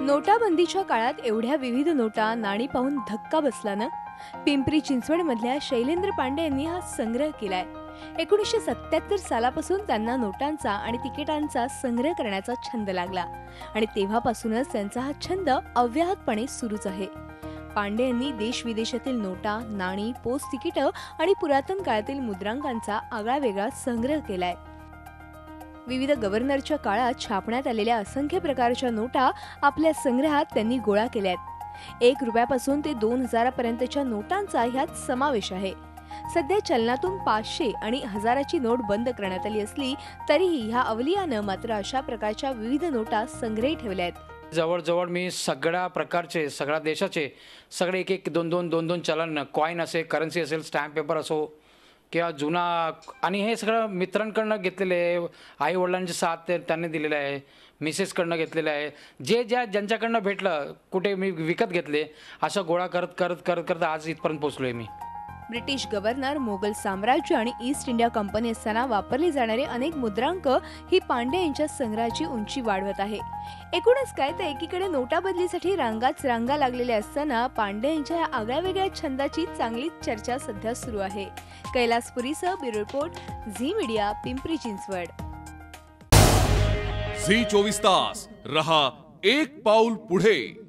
नोटाबंदीच्या काळात एवढ्या विविध नोटा नाणी पाहून धक्का बसला ना. पिंपरी चिंचवडमधल्या शैलेंद्र पांडे यांनी हा संग्रह केलाय. 1977 सालापासून त्यांना नोटांचा आणि तिकिटांचा संग्रह करण्याचा छंद लागला आणि तेव्हापासूनच त्यांचा हा छंद अव्याहतपणे सुरूच आहे. पांडे यांनी देश विदेशातील नोटा, नाणी, पोस्ट तिकीटं आणि पुरातन काळातील मुद्रांकांचा आगळावेगळा संग्रह केलाय. विविध गव्हर्नरच्या काळात छापण्यात आलेल्या असंख्य प्रकारच्या नोटा आपल्या संग्रहात त्यांनी गोळा केल्यात. 1 रुपयापासून ते 2000 पर्यंतच्या नोटांचा ह्यात समावेश आहे. सध्या चलनातून 500 आणि 1000ची नोट बंद करण्यात आली असली तरीही ह्या अवलियानं मात्र अशा प्रकारच्या विविध नोटा संग्रही ठेवल्या आहेत. जवळजवळ मी सगळ्या प्रकारचे, सगळ्या देशाचे सगळे एक एक दोन दोन चलन, कॉईन असेल, करन्सी असेल, स्टॅम्प पेपर असो किंवा जुना, आणि हे सगळं मित्रांकडनं घेतलेले आहे. आई वडिलांची साथ त्यांनी दिलेलं आहे, मिसेसकडनं घेतलेलं आहे. ज्यांच्याकडनं भेटलं कुठे मी विकत घेतले. असं गोळा करत करत करत करत आज इथपर्यंत पोहोचलो आहे मी. ब्रिटिश गव्हर्नर, मोगल साम्राज्य आणि ईस्ट इंडिया कंपनी असताना वापरले जाणारे अनेक मुद्रांक ही पांडे यांच्या संग्रहाची उंची वाढवत आहे. एकूणच काय तर एकीकडे नोटाबदलीसाठी रांगा लागलेल्या असताना पांडे यांच्या या आगळ्यावेगळ्या छंदाची चांगलीच चर्चा सध्या सुरू आहे. कैलासपुरीसह bureau report, Zee media, Pimpri Chinchwad. Zee 24 तास रहा एक पाऊल पुढे.